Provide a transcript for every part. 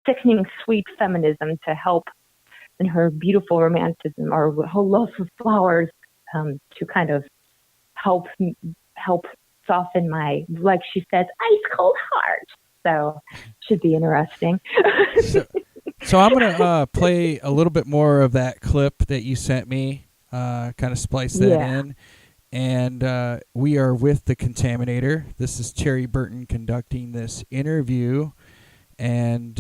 sickening sweet feminism to help in her beautiful romanticism or her love for flowers, to kind of help help soften my, like she says, ice cold heart. So should be interesting. So, so I'm gonna play a little bit more of that clip that you sent me. Kind of splice that Yeah. in, and we are with the Contaminator. This is Terry Burton conducting this interview, and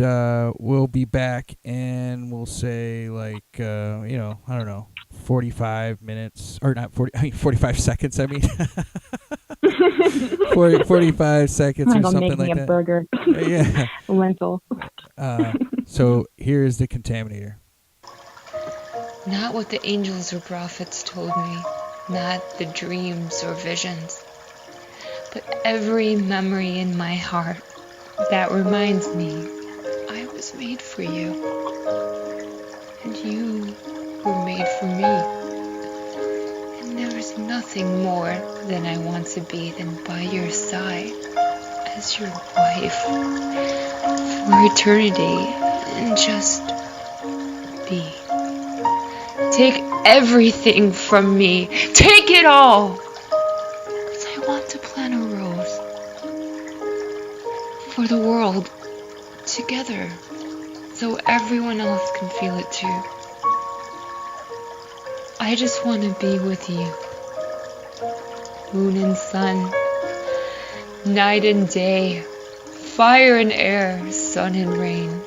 we'll be back and we'll say like I don't know, 45 minutes or not 40 I mean 45 seconds, I mean 45 seconds I'm or gonna something make me like a that. burger, Yeah. lentil. So here is the Contaminator. Not what the angels or prophets told me, not the dreams or visions, but every memory in my heart that reminds me I was made for you, and you were made for me. And there is nothing more than I want to be than by your side as your wife for eternity, and just be. Take everything from me. Take it all. 'Cause I want to plant a rose for the world together, so everyone else can feel it too. I just want to be with you. Moon and sun, night and day, fire and air, sun and rain,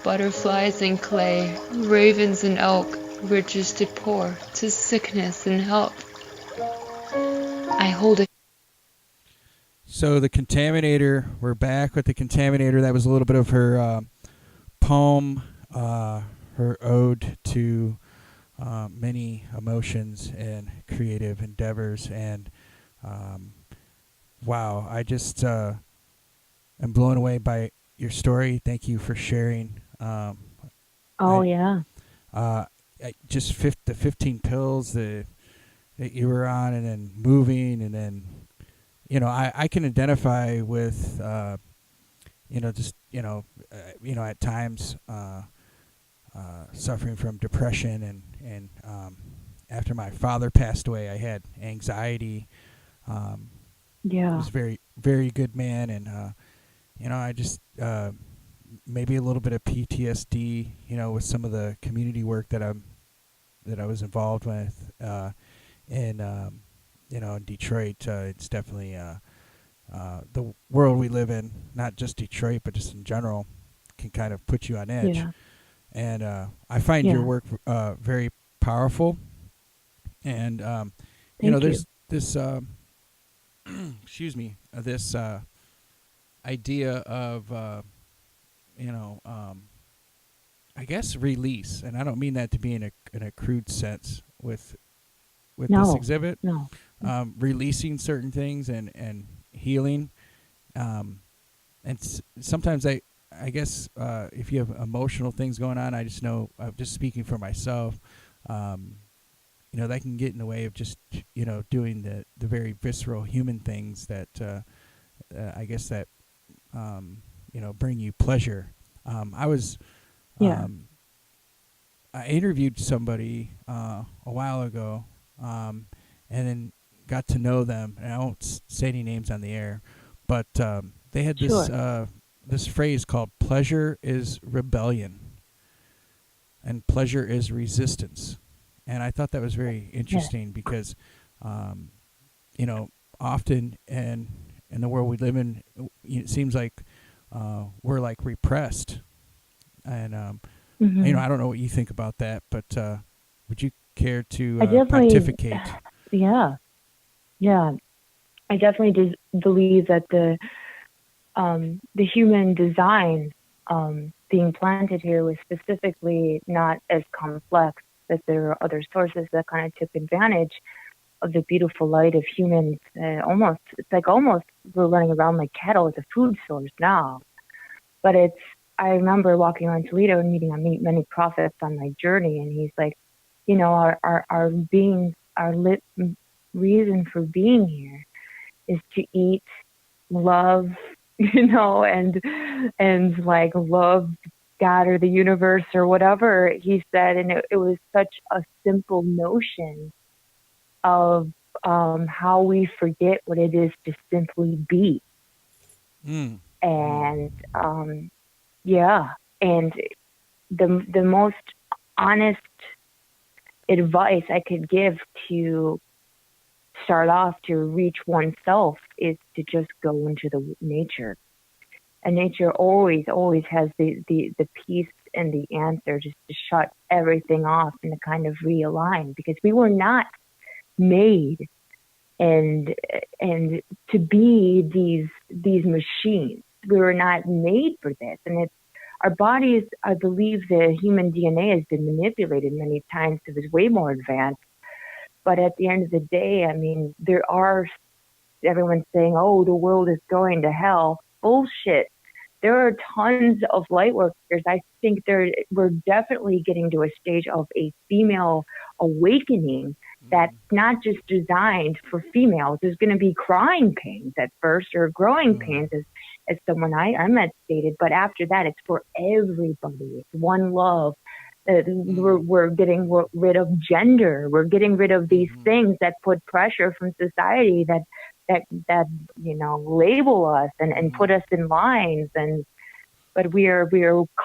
butterflies and clay, ravens and elk, riches to pour, to sickness and health. I hold it. So the Contaminator, we're back with the Contaminator. That was a little bit of her poem, her ode to many emotions and creative endeavors. And wow, I just am blown away by your story. Thank you for sharing. Oh I yeah. just the 15 pills that you were on, and then moving, and then I can identify with just at times suffering from depression, and after my father passed away, I had anxiety. He Yeah. was a very, very good man, and I just maybe a little bit of PTSD, with some of the community work that I was involved with in in Detroit. It's definitely the world we live in, not just Detroit, but just in general, can kind of put you on edge. Yeah. And I find your Yeah. work very powerful. And Thank you. there's this excuse me, this idea of you know I guess release, and I don't mean that to be in a crude sense with this No. exhibit. No. Releasing certain things and healing. And sometimes I guess if you have emotional things going on, I just know, just speaking for myself, that can get in the way of just doing the very visceral human things that I guess that bring you pleasure. I was Yeah. I interviewed somebody a while ago, and then got to know them. And I won't say any names on the air, but they had this Sure. this phrase called "pleasure is rebellion" and "pleasure is resistance," and I thought that was very Yeah. interesting because, often in the world we live in, it seems like we're like repressed, and Mhm. I don't know what you think about that, but would you care I to definitely. pontificate? Yeah. Yeah. I definitely believe that the human design being planted here was specifically not as complex, that there are other sources that kind of took advantage of the beautiful light of humans. It's like almost we're running around like cattle at the food source now. But I remember walking around Toledo and meeting many prophets on my journey, and he's like, our being, reason for being here is to eat, love, and like love God or the universe or whatever he said. And it was such a simple notion of how we forget what it is to simply be. Mm. And yeah, and the most honest advice I could give to start off to reach oneself is to just go into the nature. And nature always has the peace and the answer just to shut everything off and to kind of realign, because we were not made and to be these machines. We were not made for this. And it's our bodies, I believe the human DNA has been manipulated many times because it's way more advanced. But at the end of the day, I mean, everyone's saying, oh, the world is going to hell. Bullshit. There are tons of light workers. I think we're definitely getting to a stage of a female awakening that's not just designed for females. There's going to be crying pains at first, or growing pains, as someone I met stated. But after that, it's for everybody. It's one love. We're getting rid of gender. We're getting rid of these things that put pressure from society that label us and put us in lines. But we are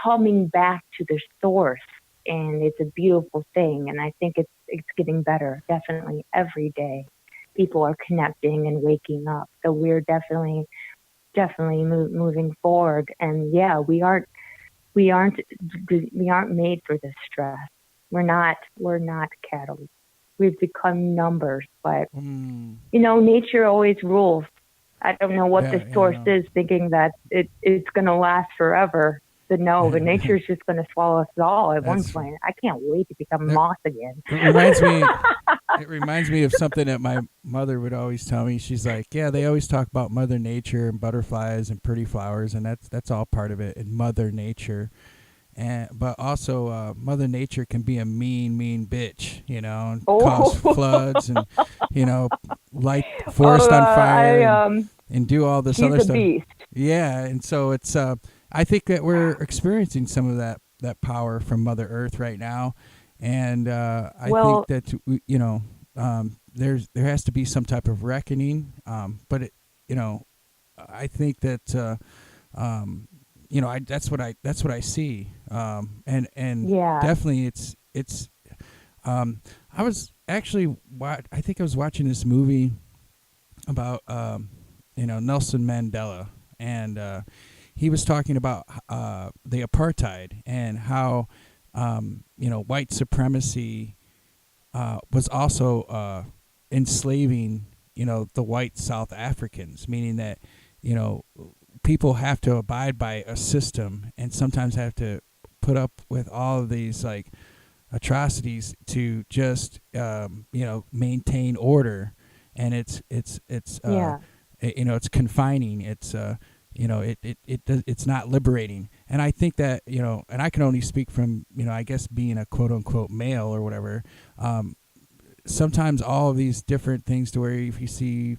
coming back to the source, and it's a beautiful thing. And I think it's getting better, definitely every day. People are connecting and waking up, so we're definitely moving forward. And yeah, we aren't made for this stress. We're not cattle. We've become numbers, but nature always rules. I don't know what the source is, thinking that it's going to last forever. But no, but nature's just going to swallow us all at one point. I can't wait to become moss again. It reminds me of something that my mother would always tell me. She's like, yeah, they always talk about Mother Nature and butterflies and pretty flowers, and that's all part of it in Mother Nature. But also, Mother Nature can be a mean bitch, and cause floods and, light forest on fire and do all this other stuff. Beast. Yeah, and so it's I think that we're experiencing some of that power from Mother Earth right now, and I think that there has to be some type of reckoning. But I think that that's what I see. And definitely it's I was actually I think I was watching this movie about Nelson Mandela, and he was talking about the apartheid and how white supremacy was also enslaving the white South Africans, meaning that people have to abide by a system and sometimes have to put up with all of these like atrocities to just maintain order, and it's confining. It's not liberating. And I think that and I can only speak from I guess being a quote unquote male or whatever. Sometimes all of these different things, to where if you see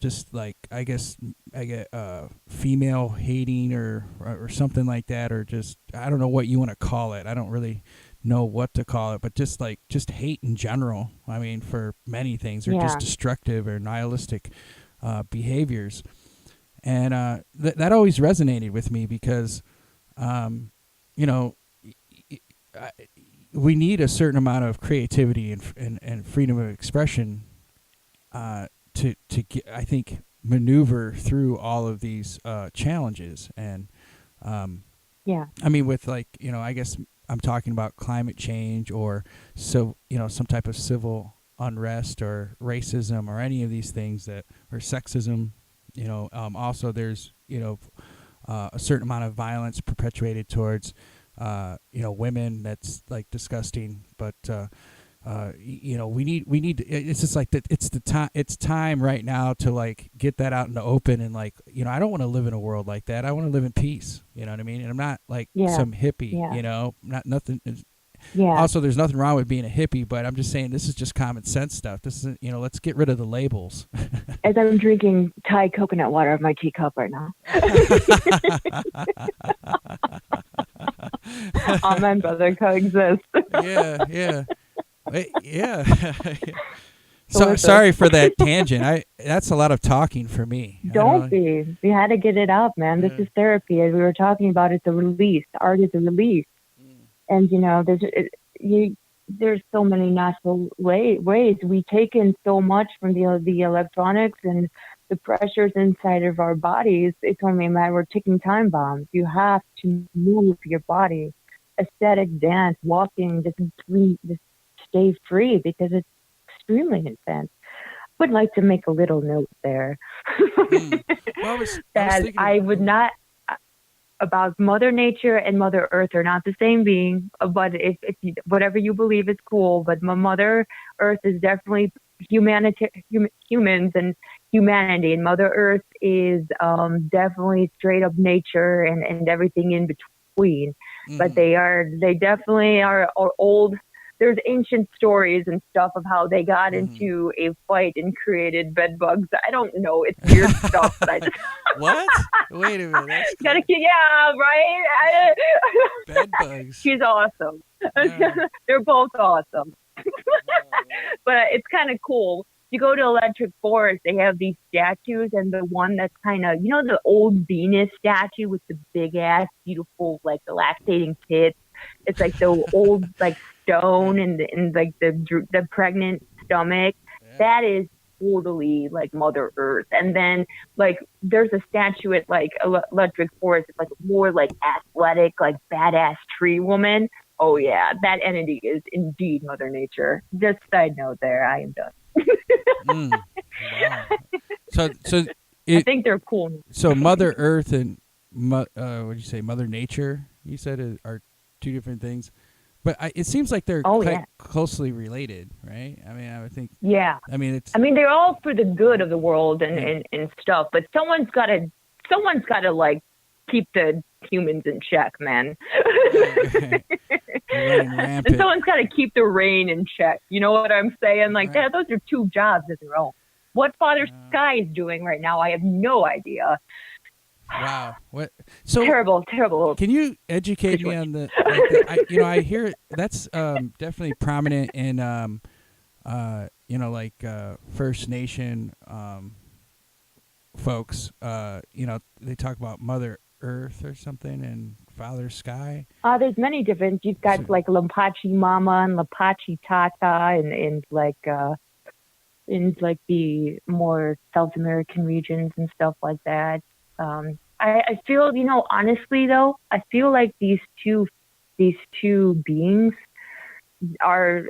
just like I get female hating or something like that, or just I don't know what you want to call it. I don't really know what to call it, but just hate in general. I mean, for many things, or just destructive or nihilistic behaviors. And that always resonated with me because, we need a certain amount of creativity and freedom of expression to get, I think, maneuver through all of these challenges. And I mean, with I guess I'm talking about climate change, or some type of civil unrest or racism or any of these things or sexism. Also there's a certain amount of violence perpetuated towards women that's like disgusting, but we need it's just like that. It's time right now to like get that out in the open, and I don't want to live in a world like that. I want to live in peace, you know what I mean? And I'm not like some hippie, not nothing. Also, there's nothing wrong with being a hippie, but I'm just saying this is just common sense stuff. This isn't, let's get rid of the labels. As I'm drinking Thai coconut water out of my teacup right now. Amen, brother. Coexist. Yeah. Yeah. So Delicious. sorry for that tangent. That's a lot of talking for me. Don't be. We had to get it out, man. This is therapy. As we were talking about, it's a release. Art is a release. And there's so many natural ways. We take in so much from the electronics and the pressures inside of our bodies. It's only a matter of ticking time bombs. You have to move your body, aesthetic, dance, walking, just stay free because it's extremely intense. Would like to make a little note there Well, that I would not about Mother Nature and Mother Earth are not the same being, but if whatever you believe is cool, but Mother Earth is definitely humans and humanity, and Mother Earth is definitely straight up nature and everything in between. But they definitely are old. There's ancient stories and stuff of how they got into a fight and created bed bugs. I don't know. It's weird stuff. But What? Wait a minute. Yeah, right? Bed bugs. She's awesome. They're both awesome. But it's kind of cool. You go to Electric Forest, they have these statues, and the one that's kind of, the old Venus statue with the big ass, beautiful, like the lactating tits. It's like the old, like stone and like the pregnant stomach. Yeah. That is totally like Mother Earth. And then like there's a statue at like Electric Forest. It's like more like athletic, like badass tree woman. Oh yeah, that entity is indeed Mother Nature. Just side note there. I am done. Wow. So I think they're cool. So Mother Earth and what did you say? Mother Nature? You said are two different things, but it seems like they're quite closely related, right? I mean, I would think. Yeah. I mean, they're all for the good of the world and stuff, but someone's got to like keep the humans in check, man. And someone's got to keep the rain in check. You know what I'm saying? Like that. Those are two jobs of their own. What Father Sky is doing right now, I have no idea. Wow. What? So terrible. Can you educate me on the? I hear that's definitely prominent in First Nation folks. They talk about Mother Earth or something and Father Sky. There's many different. You've got like Lampachi Mama and Lampachi Tata and like in like the more South American regions and stuff like that. I feel, honestly though, I feel like these two beings are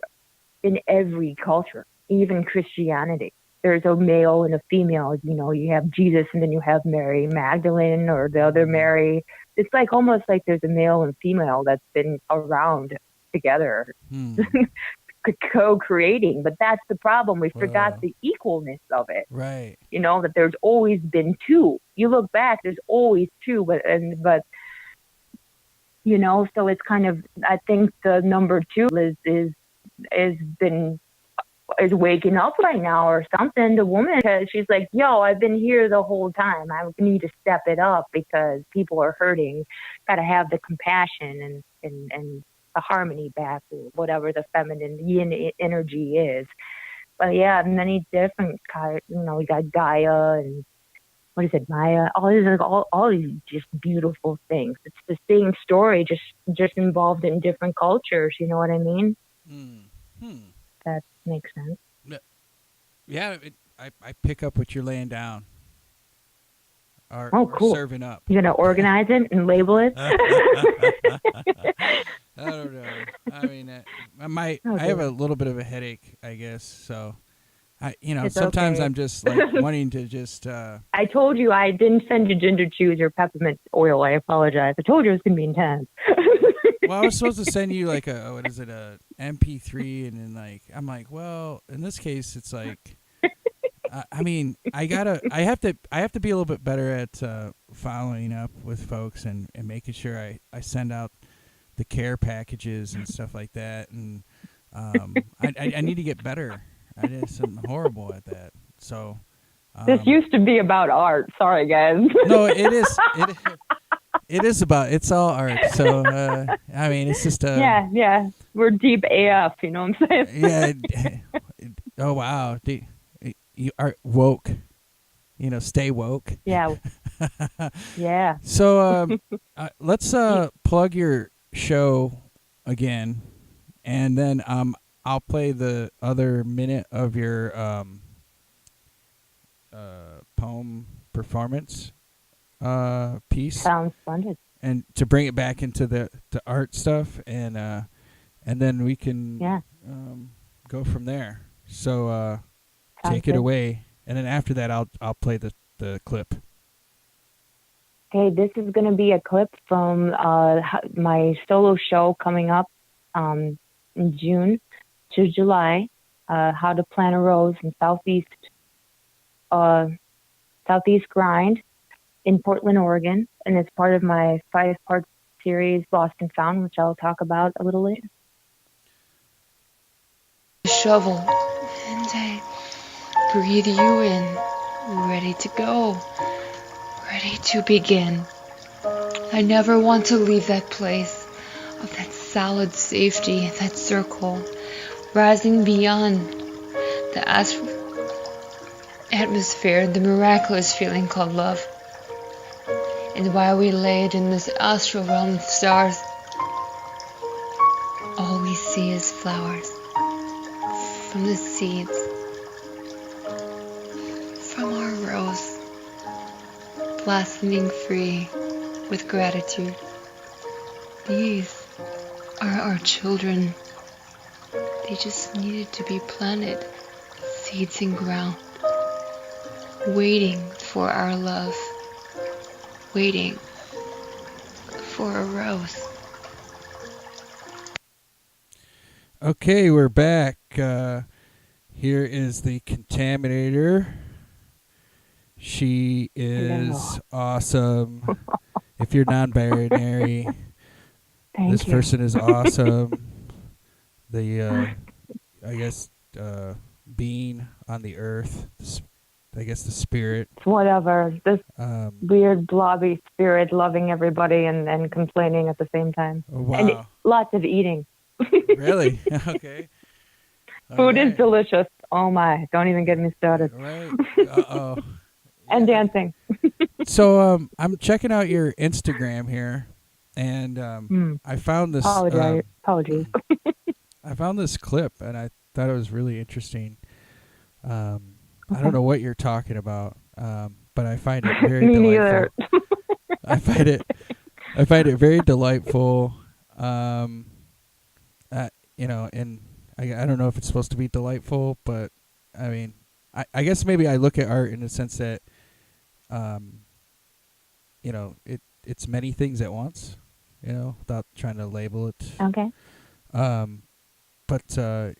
in every culture, even Christianity. There's a male and a female, you have Jesus and then you have Mary Magdalene or the other Mary. It's like almost like there's a male and female that's been around together. Co-creating, but that's the problem. We forgot the equalness of it. Right. That there's always been two. You look back, there's always two, but so it's kind of, I think the number two is waking up right now or something. The woman, she's like, yo, I've been here the whole time. I need to step it up because people are hurting. Got to have the compassion and the harmony back, or whatever the feminine yin energy is. But yeah, many different kinds. We got Gaia and what is it, Maya? All these just beautiful things. It's the same story, just involved in different cultures. You know what I mean? That makes sense. Yeah, I pick up what you're laying down. Cool. Serving up. You're gonna organize it and label it. I don't know. I mean, I have a little bit of a headache, I guess. So, sometimes I'm just like wanting to just. I told you I didn't send you ginger chews or peppermint oil. I apologize. I told you it was gonna be intense. Well, I was supposed to send you like a MP3, and then I'm like, well, in this case, it's like. I mean, I have to be a little bit better at following up with folks and making sure I send out the care packages and stuff like that. And I need to get better. I'm horrible at that. So this used to be about art. Sorry, guys. No, it is. it is about it's all art. So I mean, it's just Yeah, yeah. We're deep AF, you know what I'm saying? yeah. Oh wow, you are woke. Stay woke. Yeah, yeah. So let's plug your show again, and then I'll play the other minute of your poem performance piece, Sounds splendid. and to bring it back into the art stuff, and then we can Yeah, go from there. So sounds take it good. away, and then after that, I'll play the clip. Okay, this is going to be a clip from my solo show coming up in June to July. How to Plant a Rose in Southeast Grind in Portland, Oregon, and it's part of my 5-part series Lost and Found, which I'll talk about a little later. Shovel, and I breathe you in, ready to go, ready to begin. I never want to leave that place of that solid safety, that circle, rising beyond the atmosphere, the miraculous feeling called love. And while we laid in this astral realm of stars, all we see is flowers from the seeds, from our rose, blossoming free with gratitude. These are our children. They just needed to be planted, seeds in ground, waiting for our love, waiting for a rose. Okay, we're back. Here is the Contaminator. She is awesome. If you're non-binary, this person is awesome. The, I guess, being on the earth, I guess the spirit. Whatever. This weird blobby spirit loving everybody and complaining at the same time. Wow. And lots of eating. Really? Okay. Food is delicious. Oh my, don't even get me started. Right. Uh-oh. And dancing. So I'm checking out your Instagram here, and I found this. Apologies. I found this clip, and I thought it was really interesting. I don't know what you're talking about, but I find it very Me delightful. neither. I find it very delightful. And I don't know if it's supposed to be delightful, but I mean, I guess maybe I look at art in the sense that, it's many things at once, without trying to label it. Okay. But so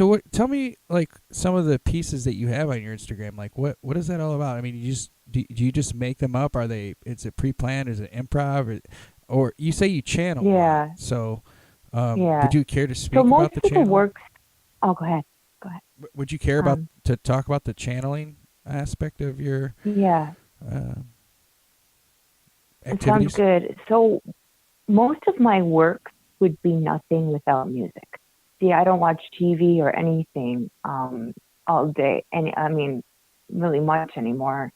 what? Tell me, like, some of the pieces that you have on your Instagram. Like, what is that all about? I mean, do you just make them up? Is it pre-planned? Is it improv? Or you say you channel? Yeah. So, yeah. Would you care to speak about the channel? Works. Oh, go ahead. Would you care about to talk about the channeling aspect of your activities? Sounds good. So most of my work would be nothing without music. See, I don't watch TV or anything all day, and I mean, really much anymore.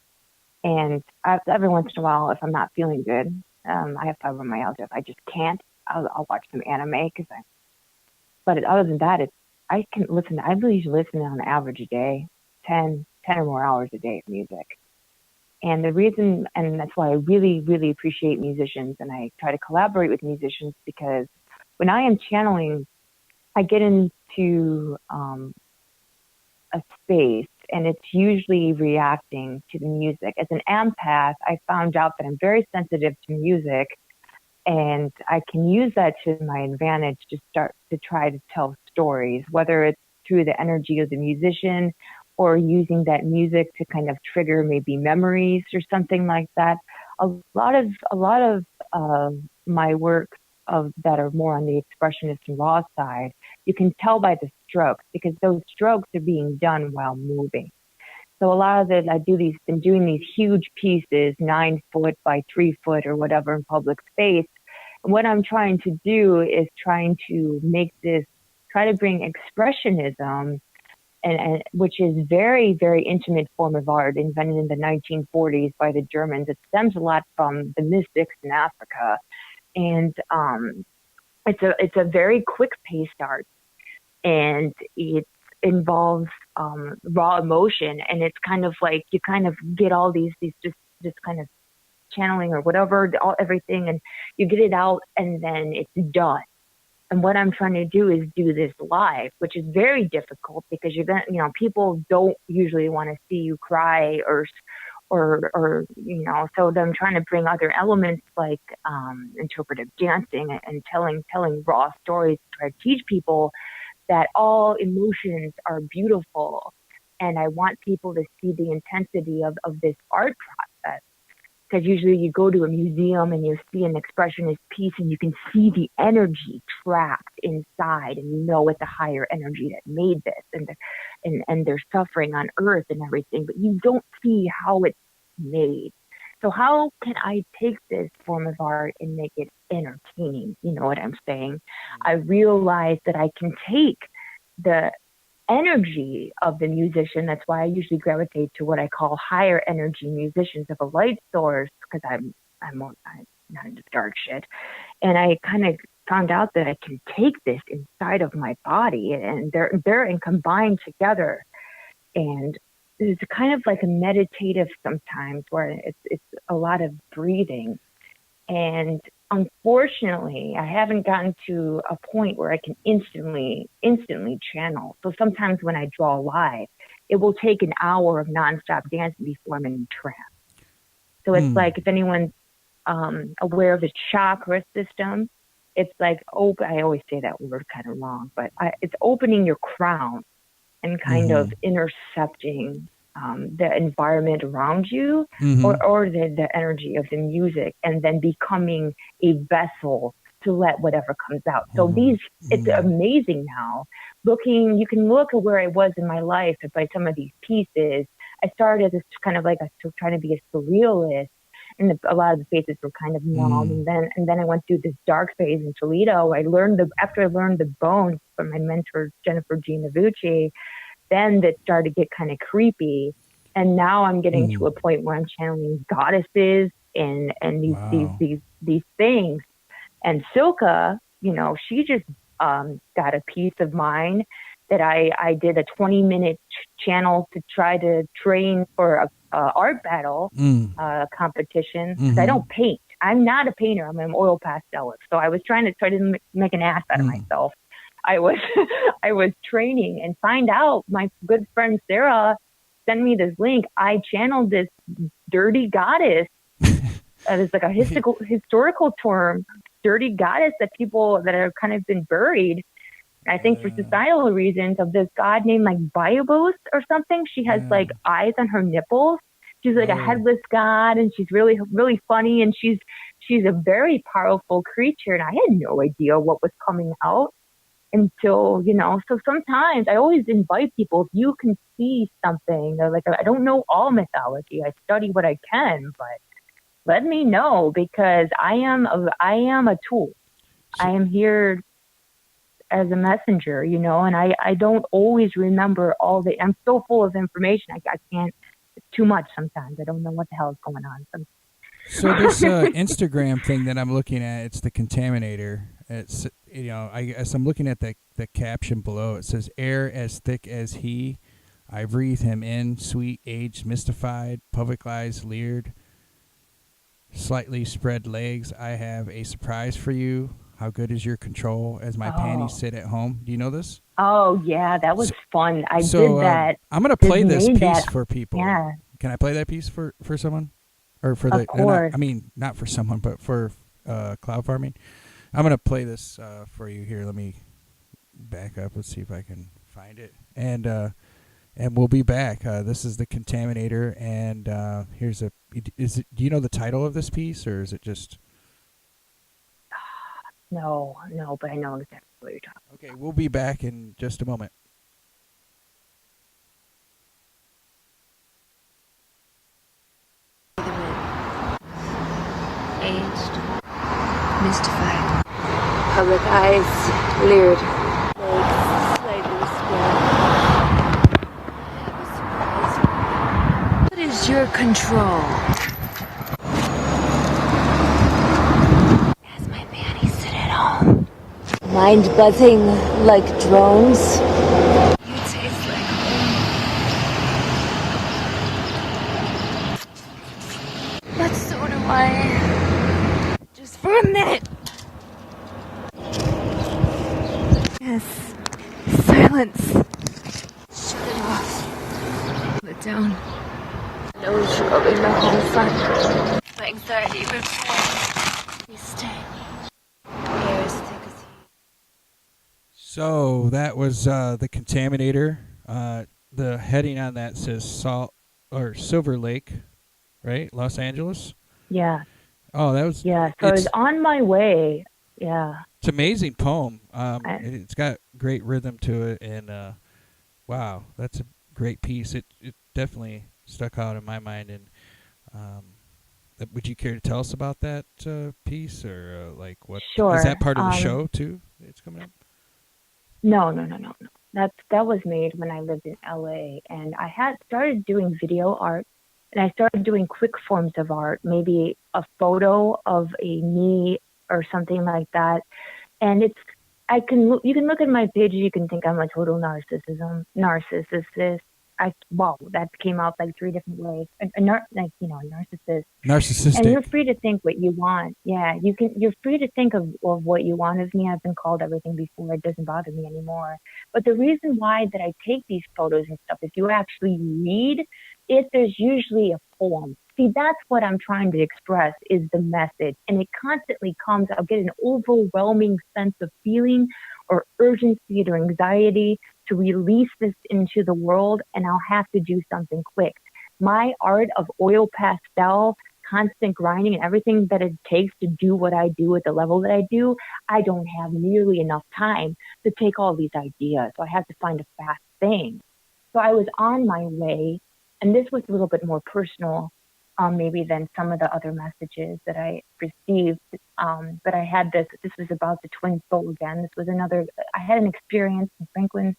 And every once in a while, if I'm not feeling good, I have fibromyalgia. If I just can't, I'll watch some anime But other than that, I usually listen on average a day, 10 or more hours a day of music. And the reason, and that's why I really, really appreciate musicians, and I try to collaborate with musicians, because when I am channeling, I get into a space, and it's usually reacting to the music. As an empath, I found out that I'm very sensitive to music, and I can use that to my advantage to start to try to tell stories, whether it's through the energy of the musician or using that music to kind of trigger maybe memories or something like that. A lot of my work that are more on the expressionist and raw side, you can tell by the strokes, because those strokes are being done while moving. So a lot of it, been doing these huge pieces, 9 foot by 3 foot or whatever in public space. And what I'm trying to do is trying to try to bring expressionism, and which is very, very intimate form of art invented in the 1940s by the Germans. It stems a lot from the mystics in Africa. And it's a very quick paced art, and it involves raw emotion, and it's kind of like you kind of get all these just kind of channeling or whatever, everything, and you get it out, and then it's done. And what I'm trying to do is do this live, which is very difficult because people don't usually want to see you cry or so I'm trying to bring other elements like interpretive dancing and telling raw stories to try to teach people that all emotions are beautiful. And I want people to see the intensity of this art process. Because usually you go to a museum and you see an expressionist piece and you can see the energy trapped inside, and you know it's a higher energy that made this, and they're suffering on earth and everything, but you don't see how it's made. So how can I take this form of art and make it entertaining? You know what I'm saying? I realize that I can take the energy of the musician. That's why I usually gravitate to what I call higher energy musicians of a light source, because I'm not into dark shit. And I kind of found out that I can take this inside of my body, and they're and combined together. And it's kind of like a meditative sometimes, where it's a lot of breathing. And unfortunately, I haven't gotten to a point where I can instantly channel. So sometimes when I draw live, it will take an hour of nonstop dancing before I'm in trance. So it's like, if anyone's aware of the chakra system, it's like, I always say that word kind of wrong, but it's opening your crown and kind of intercepting the environment around you, or the energy of the music, and then becoming a vessel to let whatever comes out. So it's amazing now. You can look at where I was in my life by some of these pieces. I started as kind of like trying to be a surrealist, and a lot of the faces were kind of numb. And then I went through this dark phase in Toledo. After I learned the bones from my mentor Jennifer Ginavucci, then that started to get kind of creepy. And now I'm getting to a point where I'm channeling goddesses and these things. And Silka, she just got a piece of mine that I did a 20-minute channel to try to train for a art battle competition, because I don't paint. I'm not a painter. I'm an oil pastelist. So I was trying to make an ass out of myself. I was training, and find out my good friend Sarah sent me this link. I channeled this dirty goddess. That is like a historical term, dirty goddess, that people that have kind of been buried, I think for societal reasons, of this god named like Biobos or something. She has like eyes on her nipples. She's like a headless god, and she's really, really funny, and she's a very powerful creature. And I had no idea what was coming out until, so sometimes I always invite people, if you can see something, or like, I don't know all mythology, I study what I can, but let me know, because I am a tool. I am here as a messenger, and I don't always remember I'm so full of information. I can't, it's too much sometimes. I don't know what the hell is going on. So this Instagram thing that I'm looking at, it's the Contaminator. It's, I guess I'm looking at the caption below. It says, "Air as thick as he, I breathe him in, sweet, aged, mystified, public lies leered, slightly spread legs. I have a surprise for you. How good is your control as my panties sit at home?" Do you know this? Oh yeah, that was fun. I did that. I'm gonna play this piece for people. Yeah. Can I play that piece for someone? Or for of course. not for someone, but for cloud farming. I'm gonna play this for you here. Let me back up. Let's see if I can find it, and we'll be back. This is the Contaminator, and here's a. Do you know the title of this piece, or is it just? No, but I know exactly what you're talking about. Okay, we'll be back in just a moment. aged, mystified. Public eyes leered, legs slightly spread. I was surprised. What is your control? As my Manny sit at home. Mind buzzing like drones. You taste like home. But so do I. Just for a minute. Yes. Silence. Shut it off. Put it down. Nose rubbing the whole front. My anxiety before we stay. Air as thick as heat. So that was the Contaminator. The heading on that says Salt or Silver Lake, right? Los Angeles. Yeah. Oh, that was. Yeah. So I was on my way. Yeah. It's an amazing poem. It's got great rhythm to it, and wow, that's a great piece. It definitely stuck out in my mind. And would you care to tell us about that piece, or like what? Sure. Is that part of the show too? It's coming up. No. That was made when I lived in LA, and I had started doing video art, and I started doing quick forms of art, maybe a photo of a knee or something like that. And you can look at my page, you can think I'm a total narcissist. Wow, that came out like 3 different ways. A narcissist. Narcissistic. And you're free to think what you want. Yeah, you're free to think of what you want of me. I've been called everything before. It doesn't bother me anymore. But the reason why that I take these photos and stuff, if you actually read it, there's usually a poem. See, that's what I'm trying to express is the message. And it constantly comes, I'll get an overwhelming sense of feeling or urgency or anxiety to release this into the world, and I'll have to do something quick. My art of oil pastel, constant grinding, and everything that it takes to do what I do at the level that I do, I don't have nearly enough time to take all these ideas. So I have to find a fast thing. So I was on my way, and this was a little bit more personal, maybe than some of the other messages that I received. But I had this was about the twin soul again. This was I had an experience in Franklin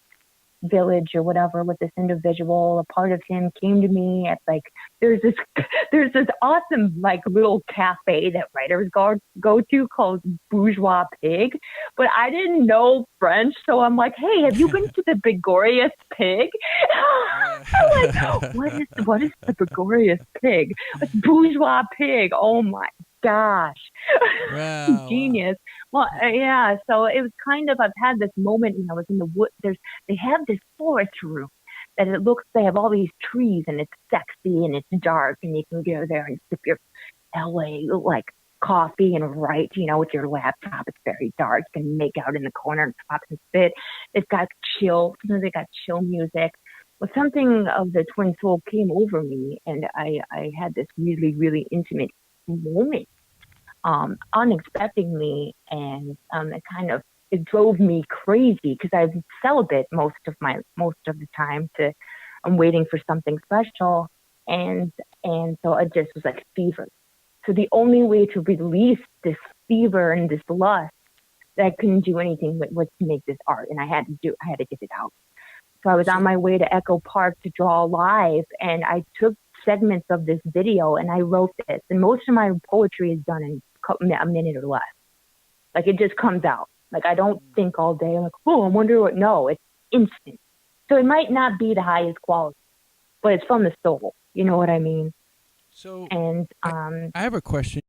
Village or whatever with this individual. A part of him came to me at like, there's this awesome like little cafe that writers go to called Bourgeois Pig, but I didn't know French, so I'm like, hey, have you been to the Gregorious Pig? I'm like, what is the Gregorious Pig? It's Bourgeois Pig. Oh my gosh. Wow, Genius. Well, yeah, so it was kind of, I've had this moment when I was in the wood. They have this forest room that it looks, they have all these trees and it's sexy and it's dark and you can go there and sip your LA like coffee and write, with your laptop. It's very dark. You can make out in the corner and pop and spit. It's got sometimes they got chill music. Well, something of the twin soul came over me, and I had this really, really intimate moment, unexpectedly, and it drove me crazy because I'm celibate most of the time. I'm waiting for something special, and so it just was like fever. So the only way to release this fever and this lust that I couldn't do anything with was to make this art, and I had to get it out. So I was on my way to Echo Park to draw live, and I took segments of this video and I wrote this. And most of my poetry is done in a minute or less. Like it just comes out. Like I don't think all day. I'm like, oh, I wonder what. No, it's instant. So it might not be the highest quality, but it's from the soul. You know what I mean? So and I have a question.